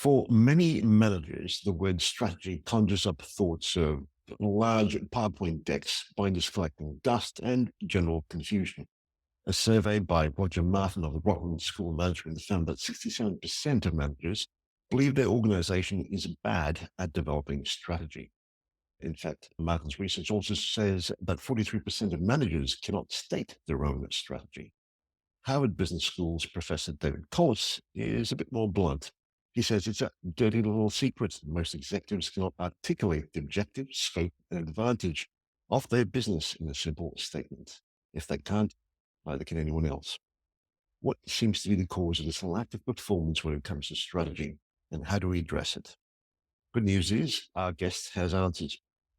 For many managers, the word strategy conjures up thoughts of large PowerPoint decks, binders collecting dust, and general confusion. A survey by Roger Martin of the Rockland School of Management found that 67% of managers believe their organization is bad at developing strategy. In fact, Martin's research also says that 43% of managers cannot state their own strategy. Harvard Business School's Professor David Collis is a bit more blunt. He says it's a dirty little secret. Most executives cannot articulate the objective, scope, and advantage of their business in a simple statement. If they can't, neither can anyone else. What seems to be the cause of this lack of performance when it comes to strategy, and how do we address it? Good news is our guest has answers.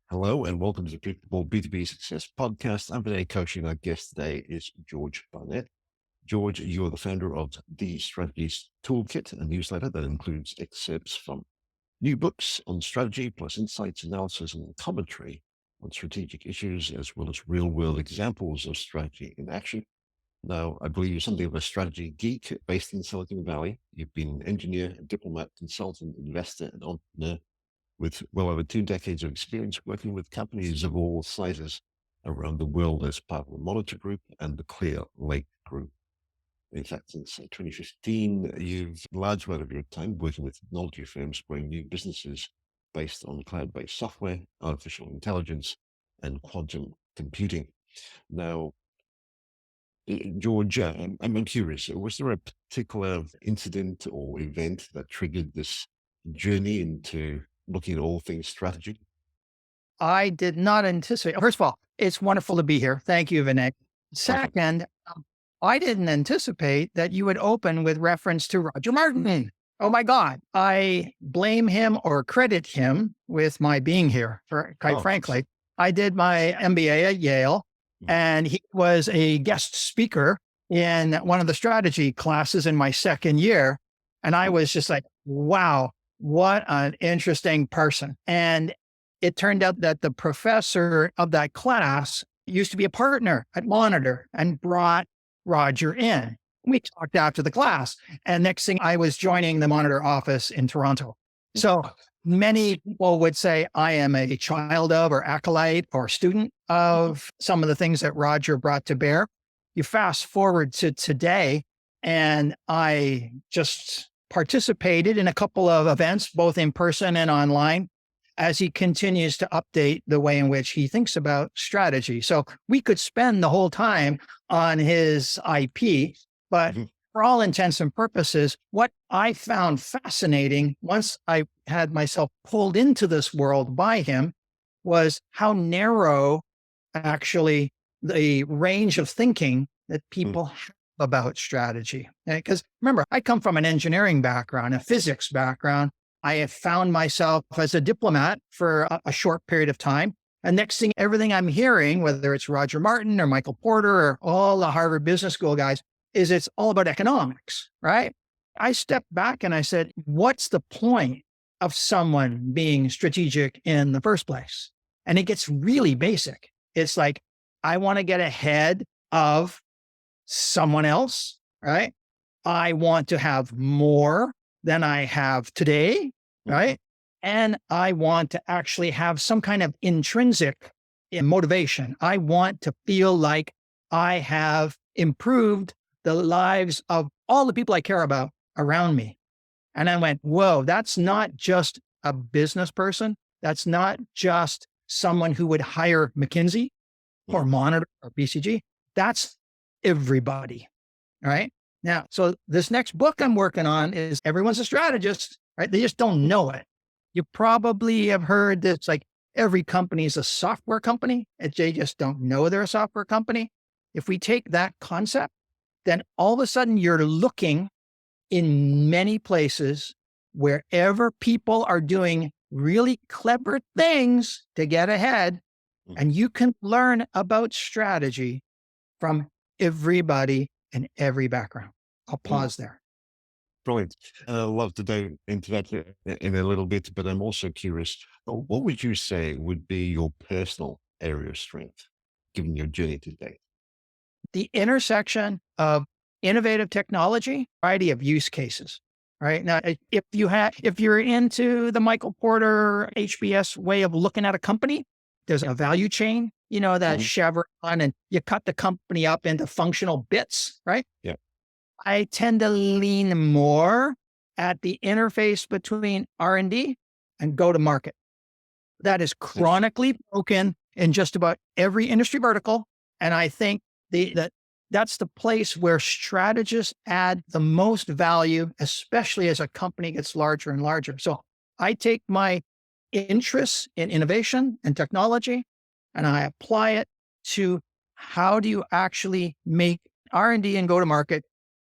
Hello, and welcome to the Predictable B2B Success podcast. I'm today coaching. Our guest today is George Barnett. George, you're the founder of the Strategist Toolkit, a newsletter that includes excerpts from new books on strategy, plus insights, analysis, and commentary on strategic issues, as well as real-world examples of strategy in action. Now, I believe you're something of a strategy geek based in Silicon Valley. You've been an engineer, a diplomat, consultant, investor, and entrepreneur with well over 2 decades of experience working with companies of all sizes around the world as part of the Monitor Group and the Clear Lake Group. In fact, since 2015, you've large amount of your time working with technology firms, growing new businesses based on cloud-based software, artificial intelligence, and quantum computing. Now, George, I'm curious, was there a particular incident or event that triggered this journey into looking at all things strategy? I did not anticipate. First of all, it's wonderful to be here. Thank you, Vinay. Awesome. Second, I didn't anticipate that you would open with reference to Roger Martin. Oh my God. I blame him or credit him with my being here, quite Oh, frankly. I did my MBA at Yale, mm, and he was a guest speaker in one of the strategy classes in my second year. And I mm, was just like, wow, what an interesting person. And it turned out that the professor of that class used to be a partner at Monitor and brought Roger in. We talked after the class, and next thing I was joining the Monitor office in Toronto. So many people would say I am a child of, or acolyte, or student of some of the things that Roger brought to bear. You fast forward to today, and I just participated in a couple of events, both in person and online, as he continues to update the way in which he thinks about strategy. So we could spend the whole time on his IP, but mhm, for all intents and purposes, what I found fascinating once I had myself pulled into this world by him was how narrow actually the range of thinking that mm, people have about strategy. Because remember, I come from an engineering background, a physics background. I have found myself as a diplomat for a short period of time. And next thing, everything I'm hearing, whether it's Roger Martin or Michael Porter or all the Harvard Business School guys, is it's all about economics, right? I stepped back and I said, what's the point of someone being strategic in the first place? And it gets really basic. It's like, I want to get ahead of someone else, right? I want to have more than I have today, mhm, right? And I want to actually have some kind of intrinsic motivation. I want to feel like I have improved the lives of all the people I care about around me. And I went, whoa, that's not just a business person. That's not just someone who would hire McKinsey or mm, Monitor or BCG. That's everybody. All right. Now, so this next book I'm working on is everyone's a strategist, right? They just don't know it. You probably have heard this like every company is a software company, and they just don't know they're a software company. If we take that concept, then all of a sudden you're looking in many places wherever people are doing really clever things to get ahead, mm, and you can learn about strategy from everybody in every background. I'll mm. pause there. Brilliant. And I'd love to dive into that in a little bit, but I'm also curious, what would you say would be your personal area of strength, given your journey today? The intersection of innovative technology, variety of use cases. right? Now, if you're into the Michael Porter HBS way of looking at a company, there's a value chain, that Mhm. Chevron, and you cut the company up into functional bits, right? Yeah. I tend to lean more at the interface between R&D and go to market. That is Yes. chronically broken in just about every industry vertical. And I think that's the place where strategists add the most value, especially as a company gets larger and larger. So I take my interests in innovation and technology and I apply it to how do you actually make R&D and go to market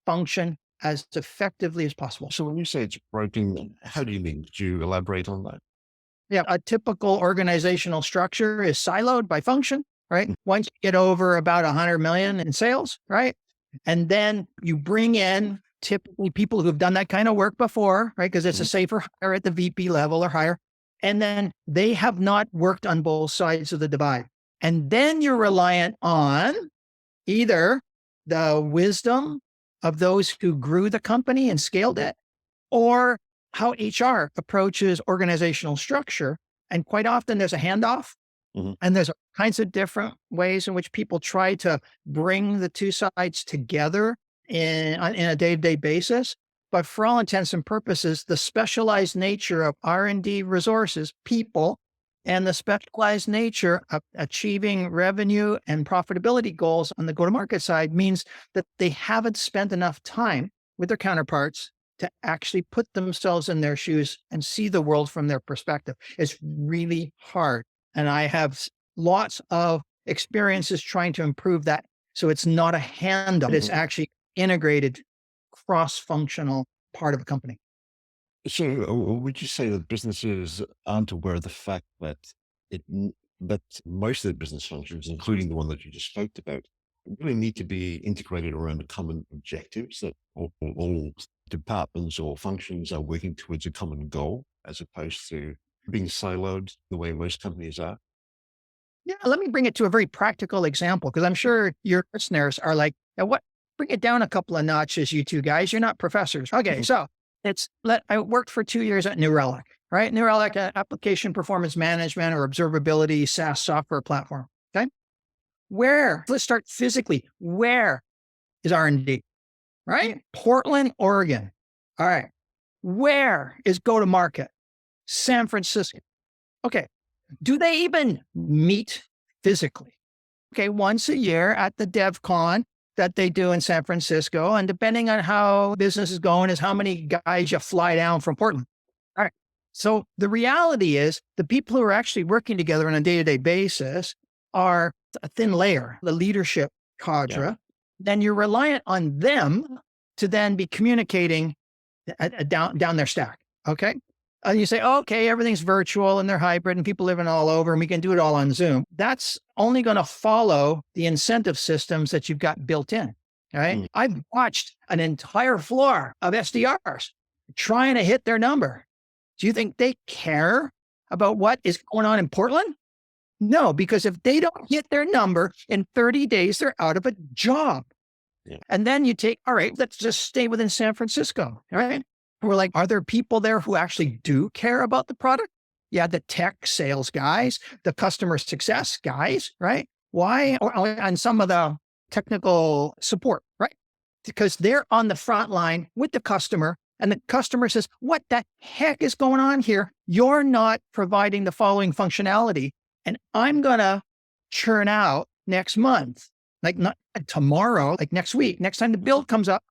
function as effectively as possible. So when you say it's broken, how do you mean? Could you elaborate on that? Yeah, a typical organizational structure is siloed by function, right? Mm. Once you get over about 100 million in sales, right? And then you bring in typically people who've done that kind of work before, right? Because it's a Mhm. safer hire at the VP level or higher. And then they have not worked on both sides of the divide. And then you're reliant on either the wisdom of those who grew the company and scaled it, or how HR approaches organizational structure. And quite often there's a handoff, Mhm. and there's all kinds of different ways in which people try to bring the two sides together in a day-to-day basis. But for all intents and purposes, the specialized nature of R&D resources, people, and the specialized nature of achieving revenue and profitability goals on the go-to-market side means that they haven't spent enough time with their counterparts to actually put themselves in their shoes and see the world from their perspective. It's really hard. And I have lots of experiences trying to improve that. So it's not a handout, it's Mhm. actually integrated cross functional part of a company. So, would you say that businesses aren't aware of the fact that it n- that most of the business functions, including the one that you just spoke about, really need to be integrated around a common objectives that all departments or functions are working towards a common goal, as opposed to being siloed the way most companies are? Yeah, let me bring it to a very practical example because I'm sure your listeners are like, "Yeah, what? Bring it down a couple of notches, you two guys. You're not professors." Okay, Mhm. so I worked for 2 years at New Relic, right? New Relic, application performance management or observability SaaS software platform. Okay, let's start physically. Where is R&D? Right, Portland, Oregon. All right, where is go to market? San Francisco. Okay, do they even meet physically? Okay, once a year at the DevCon that they do in San Francisco. And depending on how business is going, is how many guys you fly down from Portland. All right. So the reality is the people who are actually working together on a day to day basis are a thin layer, the leadership Yeah. cadre. Then you're reliant on them to then be communicating down their stack. Okay. And you say, okay, everything's virtual and they're hybrid and people living all over and we can do it all on Zoom. That's only going to follow the incentive systems that you've got built in. All right. Mm. I've watched an entire floor of SDRs trying to hit their number. Do you think they care about what is going on in Portland? No, because if they don't hit their number in 30 days, they're out of a job. Yeah. And then you take, all right, let's just stay within San Francisco. All right. We're like, are there people there who actually do care about the product? Yeah, the tech sales guys, the customer success guys, right? Why? And some of the technical support, right? Because they're on the front line with the customer. And the customer says, what the heck is going on here? You're not providing the following functionality. And I'm going to churn out next month, like not tomorrow, like next week, next time the bill comes up,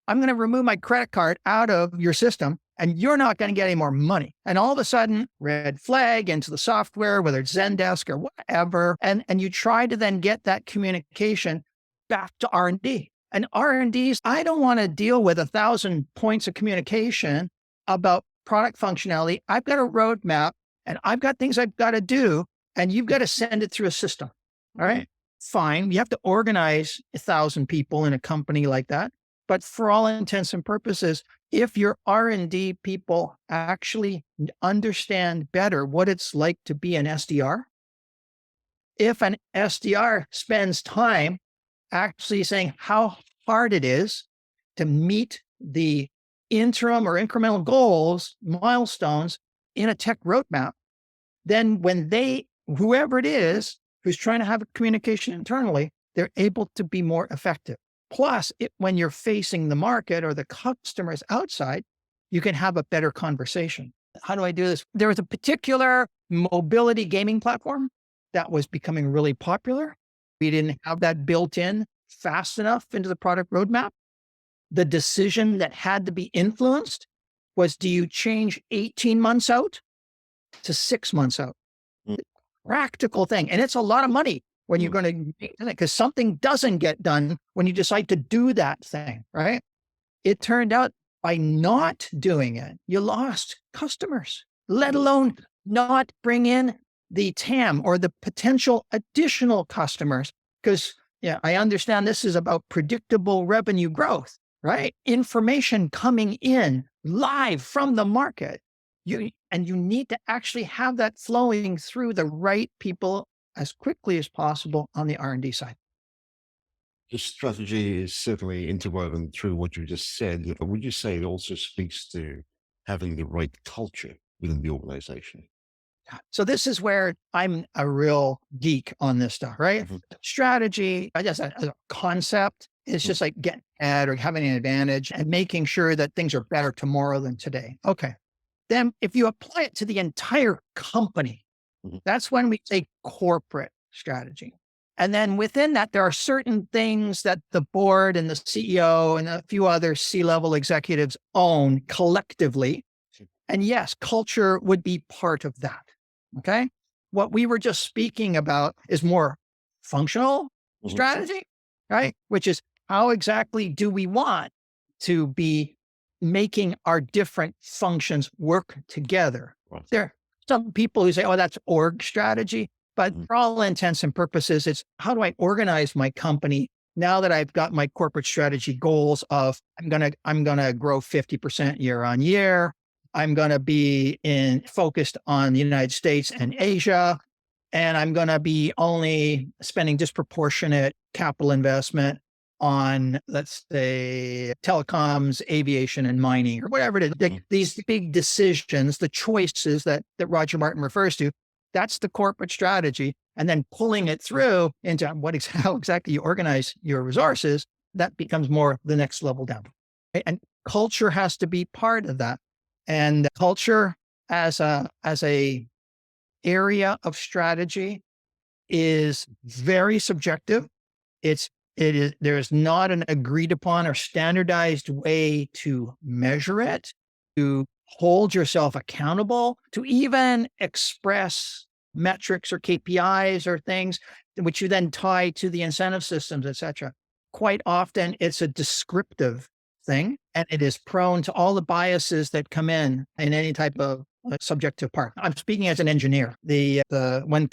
I'm going to remove my credit card out of your system and you're not going to get any more money. And all of a sudden, red flag into the software, whether it's Zendesk or whatever. And you try to then get that communication back to R&D. And R&Ds, I don't want to deal with 1,000 points of communication about product functionality. I've got a roadmap and I've got things I've got to do, and you've got to send it through a system. All right. Fine. You have to organize 1,000 people in a company like that. But for all intents and purposes, if your R&D people actually understand better what it's like to be an SDR, if an SDR spends time actually saying how hard it is to meet the interim or incremental goals, milestones in a tech roadmap, then when whoever it is who's trying to have a communication internally, they're able to be more effective. Plus, when you're facing the market or the customers outside, you can have a better conversation. How do I do this? There was a particular mobility gaming platform that was becoming really popular. We didn't have that built in fast enough into the product roadmap. The decision that had to be influenced was, do you change 18 months out to 6 months out? Mm. Practical thing. And it's a lot of money when you're going to, because something doesn't get done when you decide to do that thing, right? It turned out by not doing it, you lost customers, let alone not bring in the TAM or the potential additional customers. Because I understand this is about predictable revenue growth, right? Information coming in live from the market. You need to actually have that flowing through the right people as quickly as possible on the R&D side. The strategy is certainly interwoven through what you just said. Would you say it also speaks to having the right culture within the organization? So this is where I'm a real geek on this stuff, right? Mhm. Strategy, I guess as a concept, is just like getting ahead or having an advantage and making sure that things are better tomorrow than today. Okay. Then if you apply it to the entire company, Mhm. that's when we say corporate strategy. And then within that, there are certain things that the board and the CEO and a few other C-level executives own collectively. And yes, culture would be part of that. Okay. What we were just speaking about is more functional Mhm. strategy, right? Which is, how exactly do we want to be making our different functions work together? Right. There are some people who say, oh, that's org strategy. But Mhm. for all intents and purposes, it's, how do I organize my company now that I've got my corporate strategy goals of, I'm gonna grow 50% year on year. I'm going to be focused on the United States and Asia, and I'm going to be only spending disproportionate capital investment on, let's say, telecoms, aviation, and mining, or whatever it is. Mhm. These big decisions, the choices that Roger Martin refers to, that's the corporate strategy. And then pulling it through into how exactly you organize your resources, that becomes more the next level down. Right? And culture has to be part of that. And culture as a area of strategy is very subjective. There is not an agreed upon or standardized way to measure it, to hold yourself accountable, to even express metrics or KPIs or things which you then tie to the incentive systems, et cetera. Quite often it's a descriptive thing, and it is prone to all the biases that come in any type of subjective part. I'm speaking as an engineer. When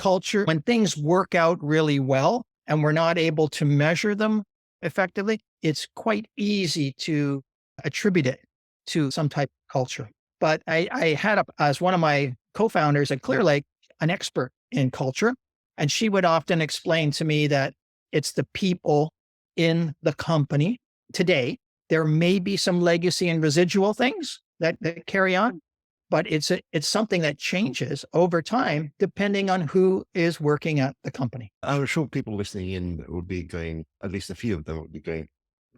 things work out really well and we're not able to measure them effectively, it's quite easy to attribute it to some type of culture. But I had as one of my co-founders at Clear Lake, an expert in culture, and she would often explain to me that it's the people in the company today. There may be some legacy and residual things that carry on, but it's something that changes over time depending on who is working at the company. I'm sure people listening in would be going, at least a few of them would be going,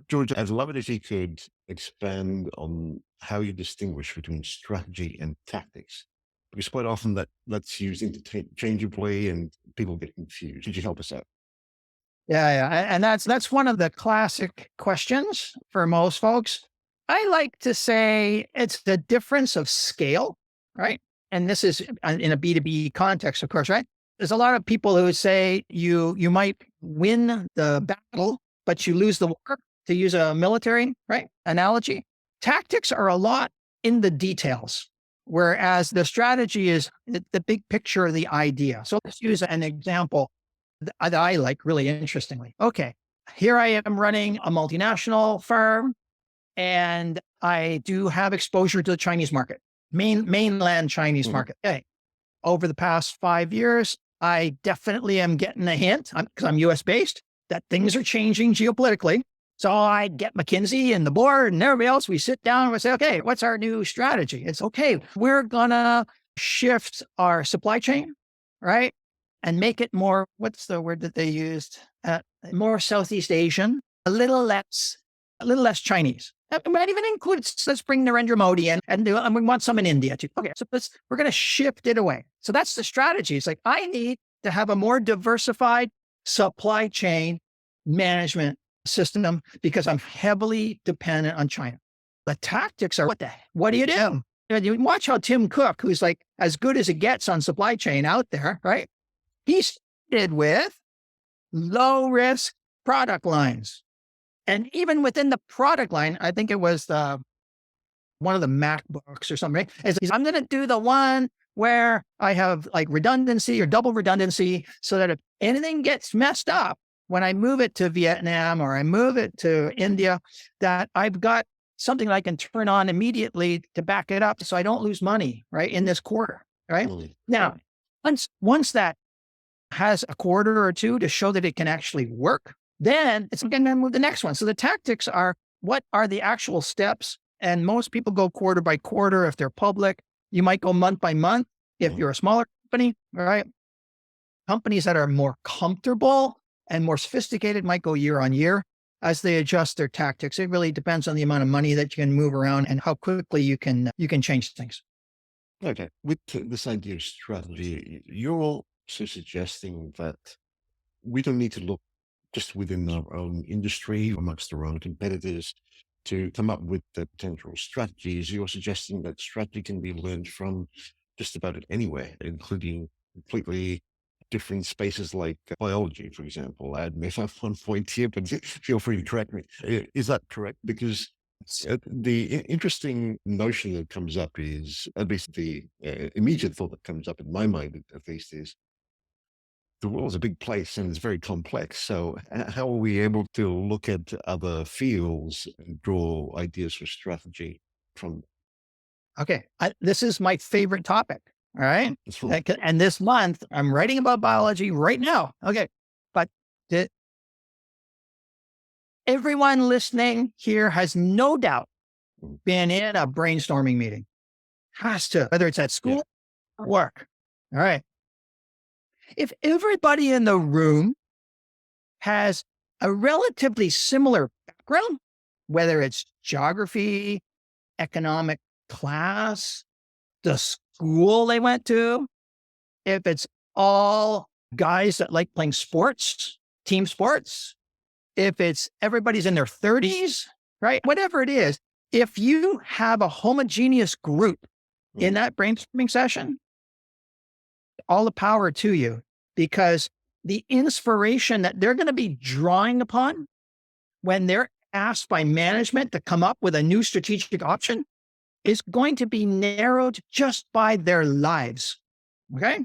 George, I'd love it if you could expand on how you distinguish between strategy and tactics, because quite often that's used interchangeably and people get confused. Could you help us out? Yeah. And that's one of the classic questions for most folks. I like to say it's the difference of scale, right? And this is in a B2B context, of course, right? There's a lot of people who would say you might win the battle, but you lose the war, to use a military, right, analogy. Tactics are a lot in the details, whereas the strategy is the big picture of the idea. So let's use an example that I like really interestingly. Okay, here I am running a multinational firm, and I do have exposure to the Chinese market, mainland Chinese Mhm. market. Okay, over the past 5 years, I definitely am getting a hint, because I'm US based, that things are changing geopolitically. So I get McKinsey and the board and everybody else. We sit down and we say, okay, what's our new strategy? It's okay. We're going to shift our supply chain, right? And make it more, what's the word that they used? More Southeast Asian, a little less Chinese. We might even include, let's bring Narendra Modi in and we want some in India too. Okay, so we're going to shift it away. So that's the strategy. It's like, I need to have a more diversified supply chain management system because I'm heavily dependent on China. The tactics are, what do you do? You watch how Tim Cook, who's like as good as it gets on supply chain out there, right? He started with low risk product lines. And even within the product line, I think it was one of the MacBooks or something, right? I'm going to do the one where I have like redundancy or double redundancy so that if anything gets messed up, when I move it to Vietnam or I move it to India, that I've got something that I can turn on immediately to back it up so I don't lose money, right, in this quarter, right? Now, once that has a quarter or two to show that it can actually work, then it's going to move the next one. So the tactics are, what are the actual steps? And most people go quarter by quarter. If they're public, you might go month by month. If you're a smaller company, all right, companies that are more comfortable and more sophisticated might go year on year as they adjust their tactics. It really depends on the amount of money that you can move around and how quickly you can change things. Okay. With this idea of strategy, you're also suggesting that we don't need to look just within our own industry or amongst our own competitors to come up with the potential strategies. You're suggesting that strategy can be learned from just about it anywhere, including completely different spaces like biology, for example. I may have one point here, but feel free to correct me. Is that correct? Because the interesting notion that comes up is, at least the immediate thought that comes up in my mind, at least, is the world's a big place and it's very complex. So how are we able to look at other fields and draw ideas for strategy from? Okay. This is my favorite topic. All right. That's right. And this month I'm writing about biology right now. Okay. But everyone listening here has no doubt been in a brainstorming meeting. Has to, whether it's at school or work. All right. If everybody in the room has a relatively similar background, whether it's geography, economic class, the school they went to, if it's all guys that like playing sports, team sports, if it's everybody's in their 30s, right? Whatever it is, if you have a homogeneous group in that brainstorming session, all the power to you, because the inspiration that they're going to be drawing upon when they're asked by management to come up with a new strategic option is going to be narrowed just by their lives. Okay.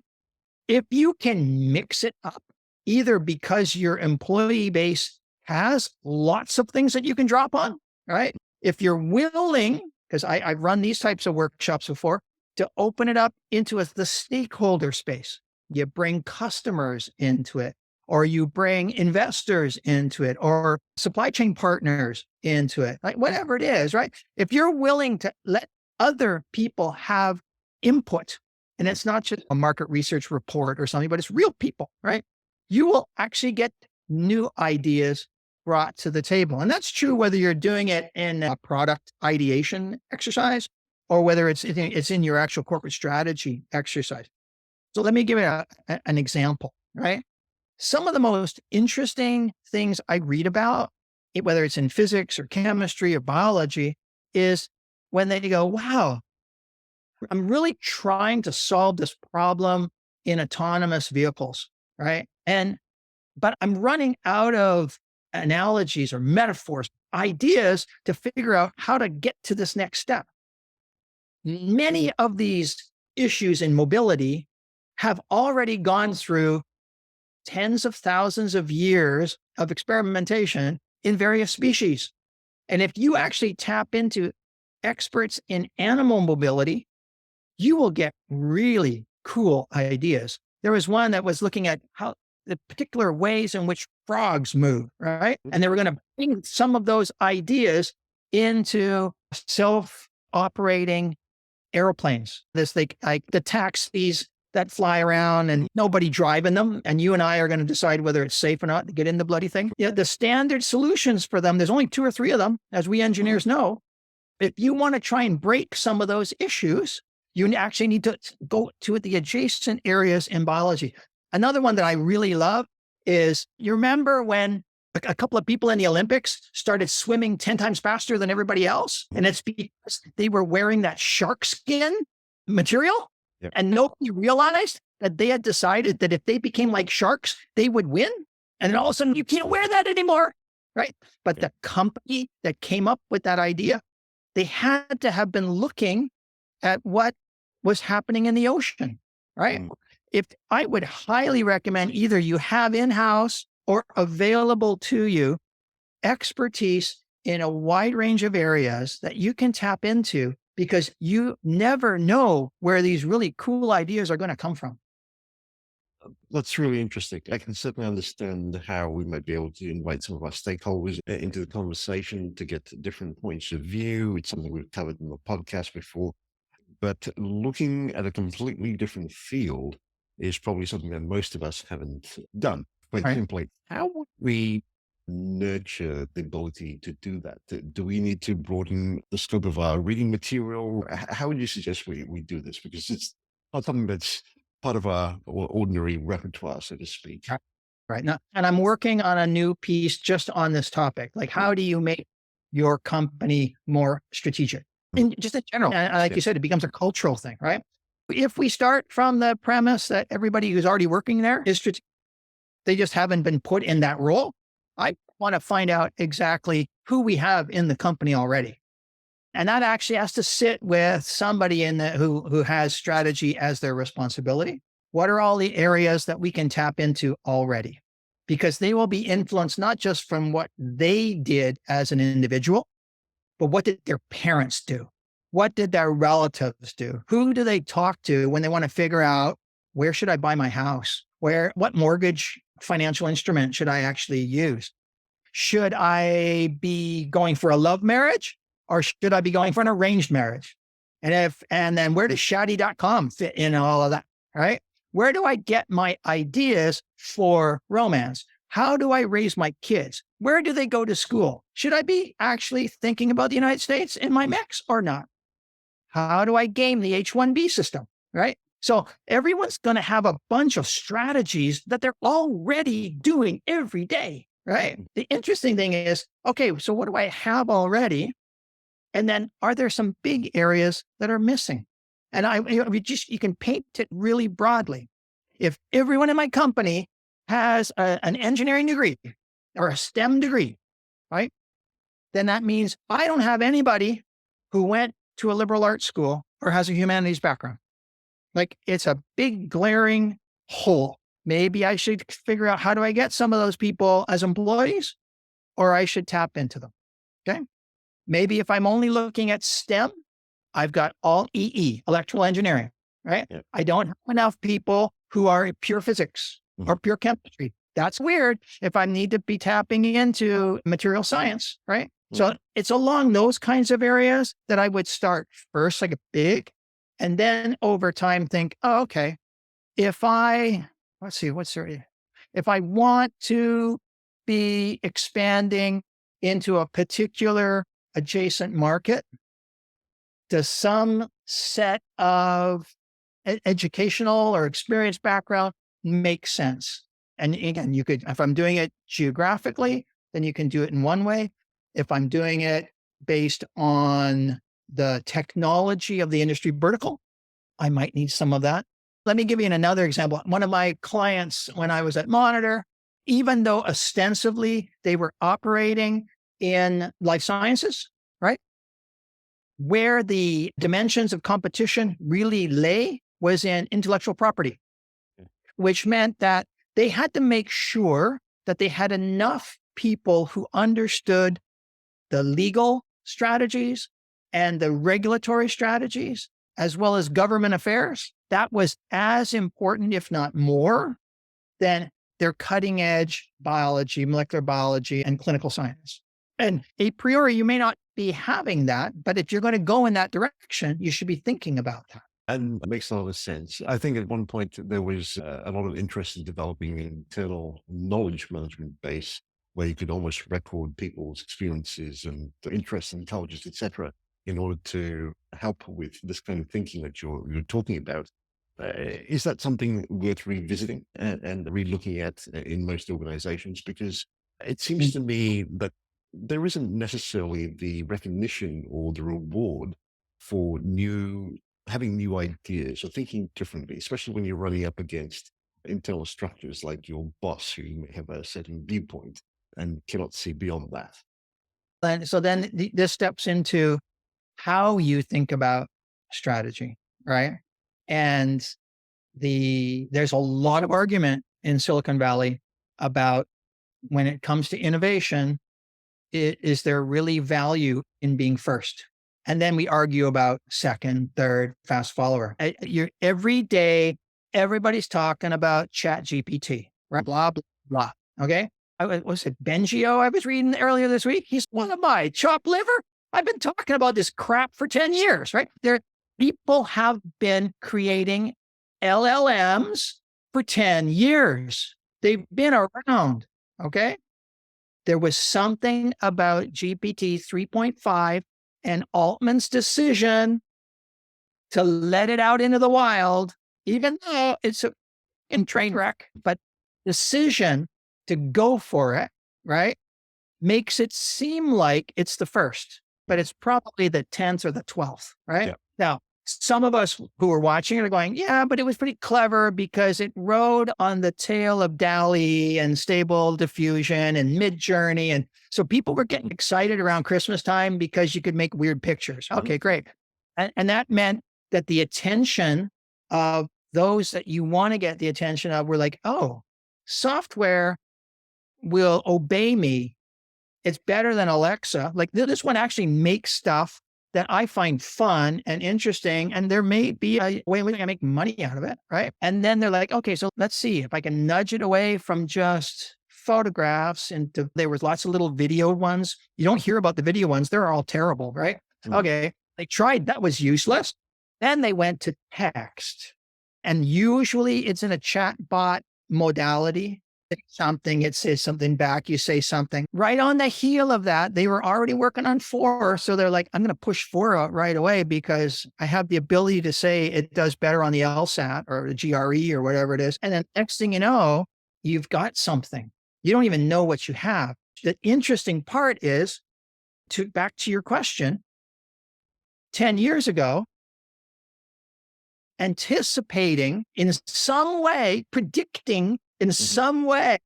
If you can mix it up, either because your employee base has lots of things that you can drop on, right? If you're willing, because I've run these types of workshops before, to open it up into the stakeholder space. You bring customers into it, or you bring investors into it, or supply chain partners into it, like whatever it is, right? If you're willing to let other people have input, and it's not just a market research report or something, but it's real people, right? You will actually get new ideas brought to the table. And that's true whether you're doing it in a product ideation exercise or whether it's in your actual corporate strategy exercise. So let me give you an example, right? Some of the most interesting things I read about, whether it's in physics or chemistry or biology, is when they go, wow, I'm really trying to solve this problem in autonomous vehicles, right? But I'm running out of analogies or metaphors, ideas to figure out how to get to this next step. Many of these issues in mobility have already gone through tens of thousands of years of experimentation in various species. And if you actually tap into experts in animal mobility, you will get really cool ideas. There was one that was looking at how the particular ways in which frogs move, right? And they were going to bring some of those ideas into self-operating airplanes. This like the taxis that fly around and nobody driving them. And you and I are going to decide whether it's safe or not to get in the bloody thing. Yeah, the standard solutions for them, there's only 2 or 3 of them, as we engineers know. If you want to try and break some of those issues, you actually need to go to the adjacent areas in biology. Another one that I really love is, you remember when a couple of people in the Olympics started swimming 10 times faster than everybody else? And it's because they were wearing that shark skin material. Yep. And nobody realized that they had decided that if they became like sharks, they would win. And then all of a sudden, you can't wear that anymore, right? But the company that came up with that idea, they had to have been looking at what was happening in the ocean, right? If I would highly recommend either you have in-house or available to you expertise in a wide range of areas that you can tap into, because you never know where these really cool ideas are going to come from. That's really interesting. I can certainly understand how we might be able to invite some of our stakeholders into the conversation to get different points of view. It's something we've covered in the podcast before. But looking at a completely different field is probably something that most of us haven't done. Quite Right. simply, how would we nurture the ability to do that? Do we need to broaden the scope of our reading material? How would you suggest we do this? Because it's not something that's part of our ordinary repertoire, so to speak. Right now, and I'm working on a new piece just on this topic. Like, how do you make your company more strategic? And just in general, and like you said, it becomes a cultural thing, right? If we start from the premise that everybody who's already working there is strategic, they just haven't been put in that role. I want to find out exactly who we have in the company already. And that actually has to sit with somebody in the who has strategy as their responsibility. What are all the areas that we can tap into already? Because they will be influenced not just from what they did as an individual, but what did their parents do? What did their relatives do? Who do they talk to when they want to figure out, where should I buy my house? What mortgage financial instrument should I actually use? Should I be going for a love marriage, or should I be going for an arranged marriage? And then where does shadi.com fit in all of that, right? Where do I get my ideas for romance? How do I raise my kids? Where do they go to school? Should I be actually thinking about the United States in my mix or not? How do I game the H-1B system, right? So everyone's going to have a bunch of strategies that they're already doing every day, right? The interesting thing is, okay, so what do I have already? And then are there some big areas that are missing? And you can paint it really broadly. If everyone in my company has an engineering degree or a STEM degree, right? Then that means I don't have anybody who went to a liberal arts school or has a humanities background. Like, it's a big glaring hole. Maybe I should figure out, how do I get some of those people as employees, or I should tap into them. Okay. Maybe if I'm only looking at STEM, I've got all EE, electrical engineering, right? Yep. I don't have enough people who are pure physics or pure chemistry. That's weird if I need to be tapping into material science, right? So it's along those kinds of areas that I would start first, like a big, and then over time think, oh, okay, if I want to be expanding into a particular adjacent market, does some set of educational or experience background make sense? And again, if I'm doing it geographically, then you can do it in one way. If I'm doing it based on the technology of the industry vertical, I might need some of that. Let me give you another example. One of my clients, when I was at Monitor, even though ostensibly they were operating in life sciences, right? Where the dimensions of competition really lay was in intellectual property, which meant that they had to make sure that they had enough people who understood the legal strategies and the regulatory strategies, as well as government affairs. That was as important, if not more, than They're cutting edge biology, molecular biology, and clinical science. And a priori, you may not be having that, but if you're going to go in that direction, you should be thinking about that. And it makes a lot of sense. I think at one point there was a lot of interest in developing an internal knowledge management base where you could almost record people's experiences and their interests and intelligence, etc., in order to help with this kind of thinking that you're talking about. Is that something worth revisiting and re-looking at in most organizations? Because it seems to me that there isn't necessarily the recognition or the reward for having new ideas or thinking differently, especially when you're running up against internal structures like your boss who may have a certain viewpoint and cannot see beyond that. And so then this steps into how you think about strategy, right? And there's a lot of argument in Silicon Valley about when it comes to innovation, is there really value in being first? And then we argue about second, third, fast follower. Every day, everybody's talking about Chat GPT, right? Blah, blah, blah. Okay. Was it Bengio I was reading earlier this week? He's one of my chopped liver. I've been talking about this crap for 10 years, right? People have been creating LLMs for 10 years. They've been around. Okay. There was something about GPT 3.5 and Altman's decision to let it out into the wild, even though it's a train wreck, but decision to go for it, right, makes it seem like it's the first, but it's probably the 10th or the 12th, right? Yeah. Now, some of us who are watching it are going, yeah, but it was pretty clever because it rode on the tail of DALL-E and Stable Diffusion and Midjourney. And so people were getting excited around Christmas time because you could make weird pictures. Okay, great. And that meant that the attention of those that you want to get the attention of were like, oh, software will obey me. It's better than Alexa. Like this one actually makes stuff that I find fun and interesting. And there may be a way we can make money out of it, right? And then they're like, okay, so let's see if I can nudge it away from just photographs into, there was lots of little video ones. You don't hear about the video ones. They're all terrible, right? Mm-hmm. Okay. They tried, that was useless. Then they went to text. And usually it's in a chat bot modality. Something, it says something back, you say something. Right on the heel of that, they were already working on 4. So they're like, I'm going to push 4 out right away because I have the ability to say it does better on the LSAT or the GRE or whatever it is. And then next thing you know, you've got something. You don't even know what you have. The interesting part is, back to your question, 10 years ago, anticipating in some way, predicting in some way,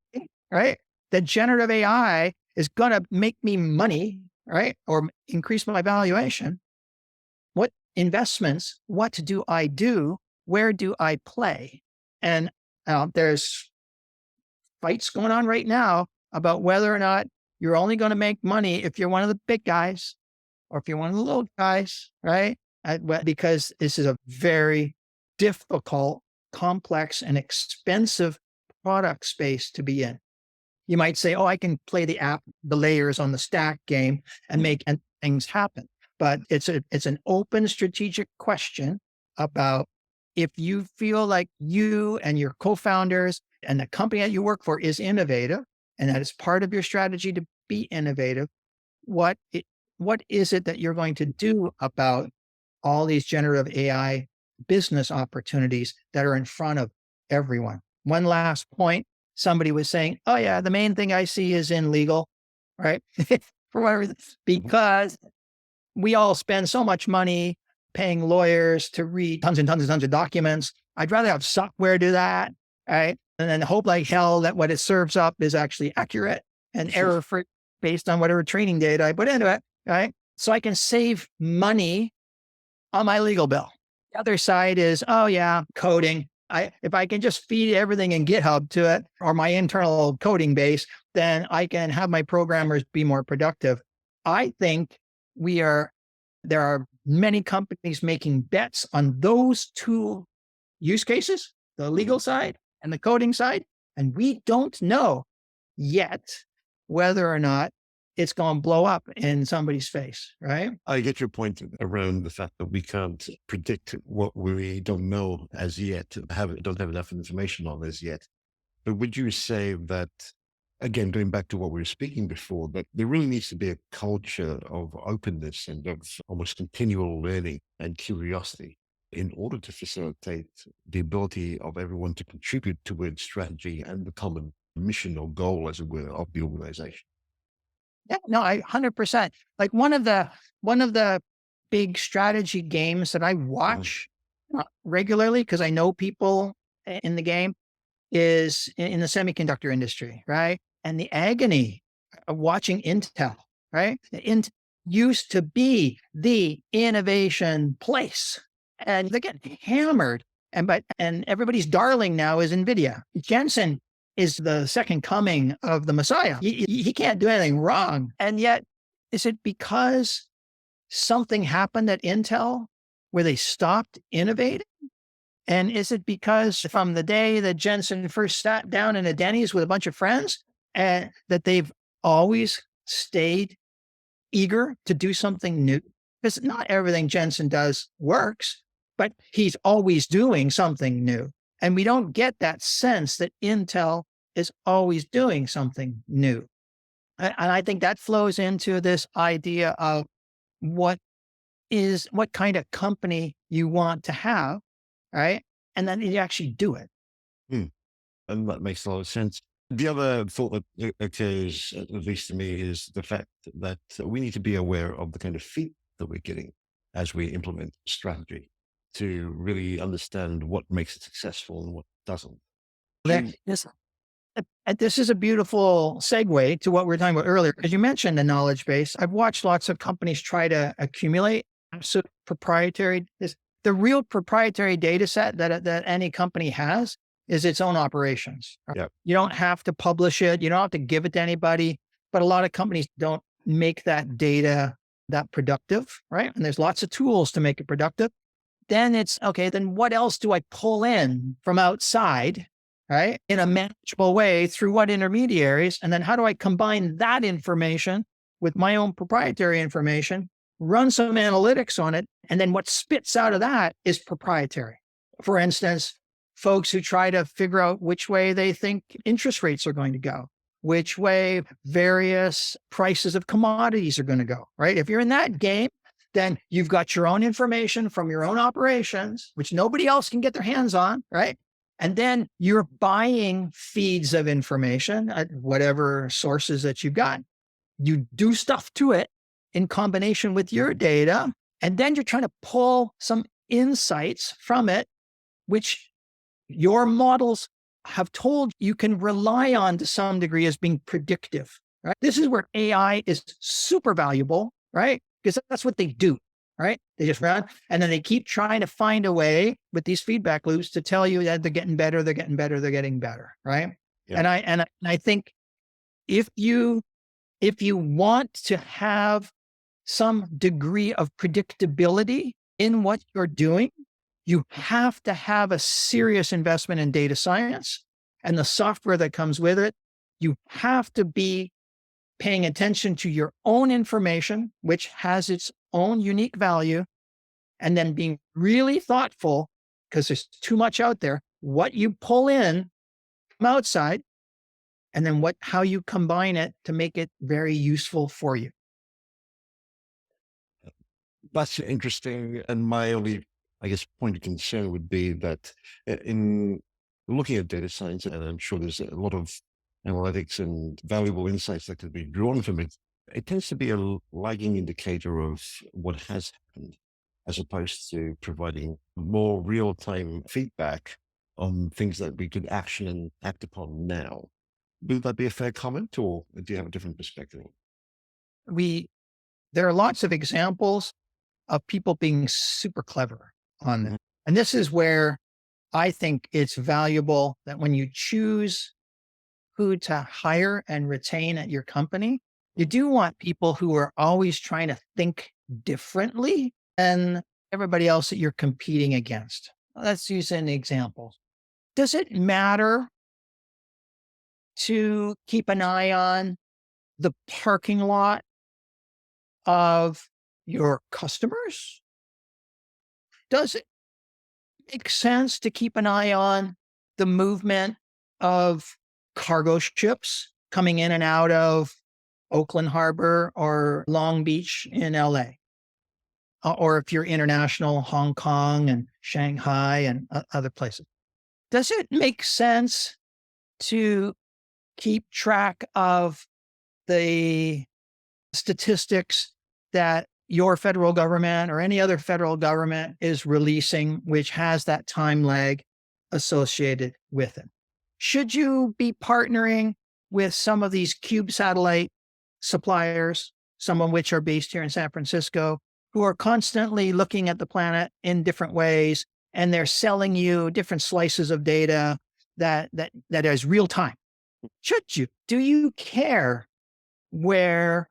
right, that generative AI is going to make me money, right, or increase my valuation. What investments, what do I do? Where do I play? And there's fights going on right now about whether or not you're only going to make money if you're one of the big guys or if you're one of the little guys, right? Because this is a very difficult, complex, and expensive product space to be in. You might say, oh, I can play the layers on the stack game and make things happen. But it's an open strategic question about if you feel like you and your co-founders and the company that you work for is innovative and that it's part of your strategy to be innovative, what is it that you're going to do about all these generative AI business opportunities that are in front of everyone? One last point, somebody was saying, oh yeah, the main thing I see is in legal, right? For whatever reason, because we all spend so much money paying lawyers to read tons and tons and tons of documents. I'd rather have software do that, right? And then hope like hell that what it serves up is actually accurate and error-free based on whatever training data I put into it, right? So I can save money on my legal bill. The other side is, oh yeah, coding. If I can just feed everything in GitHub to it or my internal coding base, then I can have my programmers be more productive. I think there are many companies making bets on those two use cases, the legal side and the coding side. And we don't know yet whether or not it's going to blow up in somebody's face, right? I get your point around the fact that we can't predict what we don't know as yet, don't have enough information on as yet. But would you say that, again, going back to what we were speaking before, that there really needs to be a culture of openness and of almost continual learning and curiosity in order to facilitate the ability of everyone to contribute towards strategy and the common mission or goal, as it were, of the organization? Yeah, no, 100%. Like one of the big strategy games that I Mhm. watch regularly because I know people in the game is in the semiconductor industry, right? And the agony of watching Intel, right? Int used to be the innovation place, and they're getting hammered. And everybody's darling now is Nvidia. Jensen is the second coming of the Messiah. He can't do anything wrong. And yet, is it because something happened at Intel where they stopped innovating? And is it because from the day that Jensen first sat down in a Denny's with a bunch of friends, and that they've always stayed eager to do something new? Because not everything Jensen does works, but he's always doing something new. And we don't get that sense that Intel is always doing something new. And I think that flows into this idea of what what kind of company you want to have, right? And then you actually do it. Hmm. And that makes a lot of sense. The other thought that occurs, at least to me, is the fact that we need to be aware of the kind of feedback that we're getting as we implement strategy to really understand what makes it successful and what doesn't. There, You, this is a beautiful segue to what we were talking about earlier, because you mentioned the knowledge base. I've watched lots of companies try to accumulate absolute proprietary. The real proprietary data set that any company has is its own operations. Right? yeah, You don't have to publish it. You don't have to give it to anybody. But a lot of companies don't make that data that productive, right? And there's lots of tools to make it productive. Then it's okay, then what else do I pull in from outside, right? In a manageable way through what intermediaries? And then how do I combine that information with my own proprietary information, run some analytics on it? And then what spits out of that is proprietary. For instance, folks who try to figure out which way they think interest rates are going to go, which way various prices of commodities are going to go, right? If you're in that game, then you've got your own information from your own operations, which nobody else can get their hands on, right? And then you're buying feeds of information at whatever sources that you've got. You do stuff to it in combination with your data. And then you're trying to pull some insights from it, which your models have told you can rely on to some degree as being predictive, right? This is where AI is super valuable, right? Because that's what they do, right? They just run and then they keep trying to find a way with these feedback loops to tell you that they're getting better, they're getting better, they're getting better, right? yeah. And I think if you want to have some degree of predictability in what you're doing, you have to have a serious investment in data science and the software that comes with it. You have to be paying attention to your own information, which has its own unique value, and then being really thoughtful because there's too much out there, what you pull in from outside, and then how you combine it to make it very useful for you. That's interesting. And my only, I guess, point of concern would be that in looking at data science, and I'm sure there's a lot of analytics and valuable insights that could be drawn from it, it tends to be a lagging indicator of what has happened, as opposed to providing more real time feedback on things that we could action and act upon now. Would that be a fair comment, or do you have a different perspective? We There are lots of examples of people being super clever on this. Mhm. And this is where I think it's valuable that when you choose who to hire and retain at your company, you do want people who are always trying to think differently than everybody else that you're competing against. Let's use an example. Does it matter to keep an eye on the parking lot of your customers? Does it make sense to keep an eye on the movement of cargo ships coming in and out of Oakland Harbor or Long Beach in LA? Or if you're international, Hong Kong and Shanghai and other places. Does it make sense to keep track of the statistics that your federal government or any other federal government is releasing, which has that time lag associated with it? Should you be partnering with some of these cube satellite suppliers, some of which are based here in San Francisco, who are constantly looking at the planet in different ways, and they're selling you different slices of data that is real time? Should you? Do you care where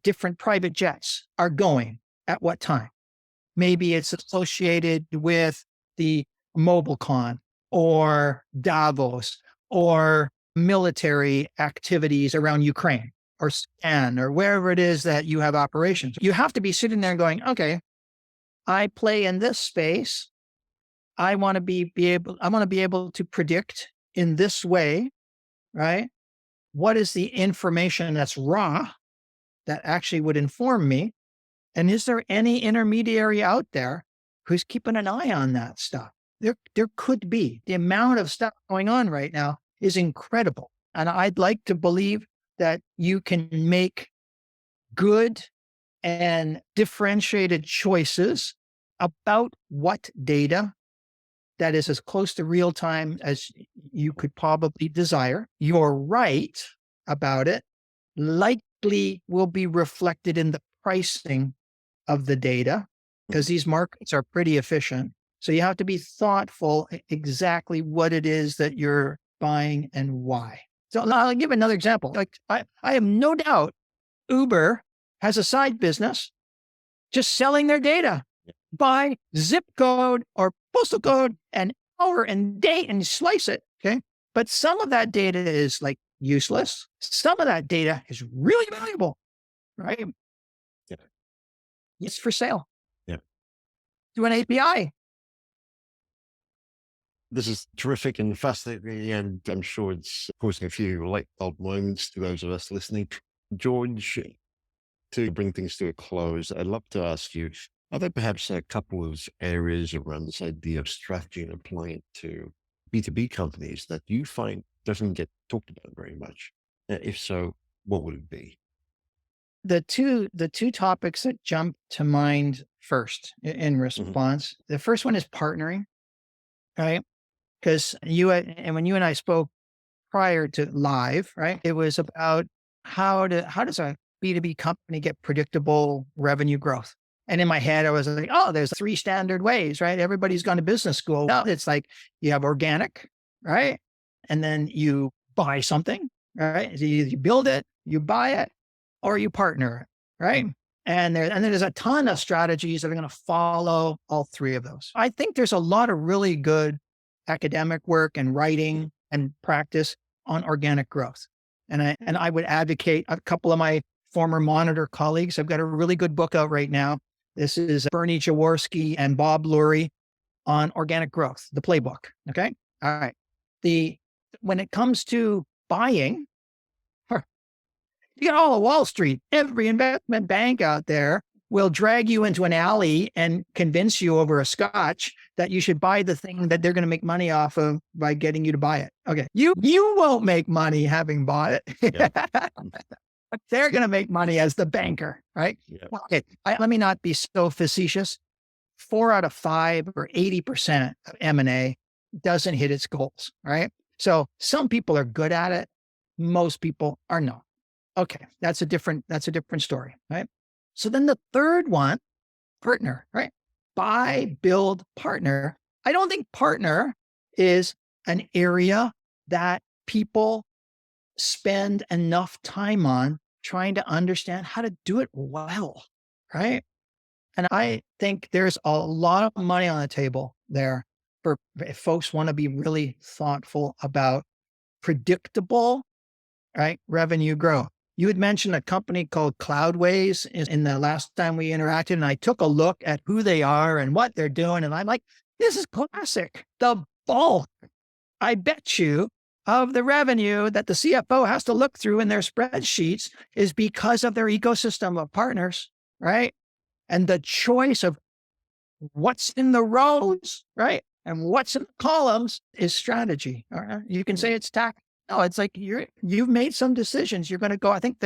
different private jets are going at what time? Maybe it's associated with the MobileCon or Davos or military activities around Ukraine or Sudan or wherever it is that you have operations. You have to be sitting there going, okay, I play in this space. I want to be able to predict in this way, right? What is the information that's raw that actually would inform me? And is there any intermediary out there who's keeping an eye on that stuff? There could be. The amount of stuff going on right now is incredible. And I'd like to believe that you can make good and differentiated choices about what data that is as close to real time as you could probably desire. You're right about it. Likely will be reflected in the pricing of the data because these markets are pretty efficient. So you have to be thoughtful exactly what it is that you're buying and why. So I'll give another example. Like I have no doubt Uber has a side business just selling their data by zip code or postal code and hour and date and slice it. Okay. But some of that data is like useless. Some of that data is really valuable, right? Yeah. It's for sale. Yeah. Through an API. This is terrific and fascinating, and I'm sure it's causing a few light bulb moments to those of us listening. George, to bring things to a close, I'd love to ask you, are there perhaps a couple of areas around this idea of strategy and applying it to B2B companies that you find doesn't get talked about very much? If so, what would it be? The two topics that jump to mind first in response, the first one is partnering, right? Because when you and I spoke prior to live, right? It was about how does a B2B company get predictable revenue growth? And in my head, I was like, oh, there's 3 standard ways, right? Everybody's gone to business school. No, it's like you have organic, right? And then you buy something, right? So you build it, you buy it, or you partner, right? And there's a ton of strategies that are going to follow all 3 of those. I think there's a lot of really good academic work and writing and practice on organic growth. And I would advocate a couple of my former Monitor colleagues. I've got a really good book out right now. This is Bernie Jaworski and Bob Lurie on organic growth, the playbook. Okay. All right. When it comes to buying, you get all of Wall Street, every investment bank out there will drag you into an alley and convince you over a scotch that you should buy the thing that they're going to make money off of by getting you to buy it. Okay. You won't make money having bought it. Yeah. They're going to make money as the banker, right? Yeah. Okay. Let me not be so facetious. 4 out of 5 or 80% of M&A doesn't hit its goals, right? So some people are good at it. Most people are not. Okay. That's a different story, right? So then the third one, partner, right? Buy, build, partner. I don't think partner is an area that people spend enough time on trying to understand how to do it well, right? And I think there's a lot of money on the table there for if folks want to be really thoughtful about predictable right? Revenue grow. You had mentioned a company called Cloudways in the last time we interacted, and I took a look at who they are and what they're doing. And I'm like, this is classic. The bulk, I bet you, of the revenue that the CFO has to look through in their spreadsheets is because of their ecosystem of partners, right? And the choice of what's in the rows, right? And what's in the columns is strategy. Or you can say it's tact. No, it's like you've made some decisions. You're going to go. I think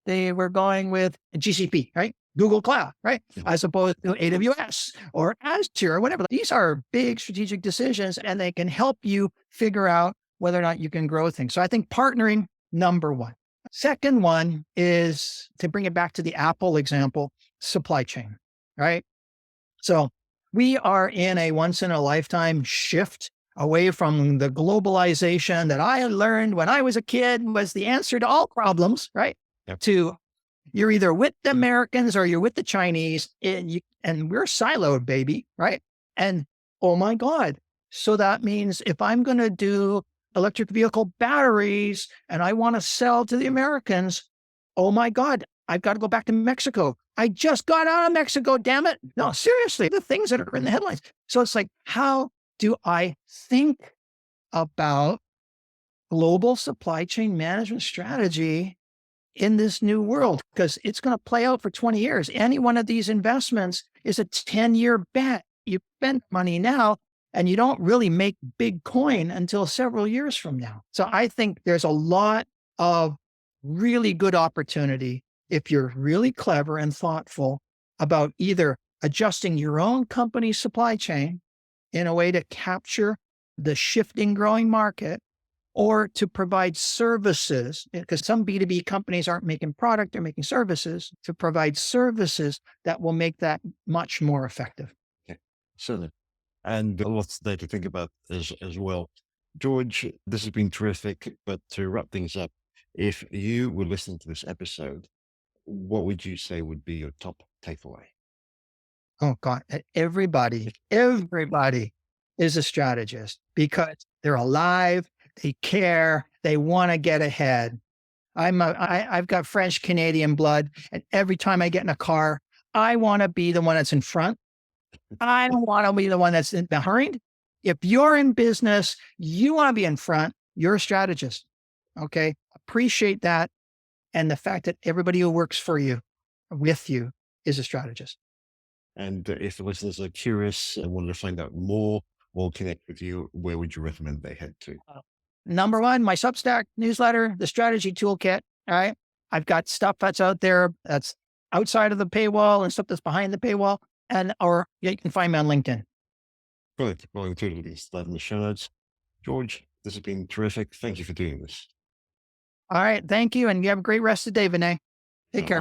they were going with GCP, right? Google Cloud, right? As opposed to AWS or Azure or whatever. These are big strategic decisions, and they can help you figure out whether or not you can grow things. So I think partnering, number one. Second one is, to bring it back to the Apple example, supply chain, right? So we are in a once in a lifetime shift away from the globalization that I learned when I was a kid was the answer to all problems, right? Yep. To you're either with the Americans or you're with the Chinese, and we're siloed, baby, right? And oh my God. So that means if I'm going to do electric vehicle batteries and I want to sell to the Americans, oh my God, I've got to go back to Mexico. I just got out of Mexico, damn it. No, seriously, the things that are in the headlines. So it's like, how do I think about global supply chain management strategy in this new world? Because it's going to play out for 20 years. Any one of these investments is a 10-year bet. You spend money now and you don't really make big coin until several years from now. So I think there's a lot of really good opportunity if you're really clever and thoughtful about either adjusting your own company's supply chain in a way to capture the shifting growing market, or to provide services, because some B2B companies aren't making product, they're making services, to provide services that will make that much more effective. Okay. Certainly. And lots there to think about as well. George, this has been terrific. But to wrap things up, if you were listening to this episode, what would you say would be your top takeaway? Oh God, everybody is a strategist because they're alive, they care, they want to get ahead. I've got French Canadian blood, and every time I get in a car, I want to be the one that's in front. I don't want to be the one that's in behind. If you're in business, you want to be in front. You're a strategist. Okay. Appreciate that. And the fact that everybody who works for you, with you, is a strategist. And if the listeners are curious and want to find out more or connect with you, where would you recommend they head to? Number one, my Substack newsletter, the strategy toolkit. All right. I've got stuff that's out there that's outside of the paywall and stuff that's behind the paywall. Or you can find me on LinkedIn. Brilliant. Well, including these in the show notes. George, this has been terrific. Thank you for doing this. All right. Thank you. And you have a great rest of the day, Vinay. Take care.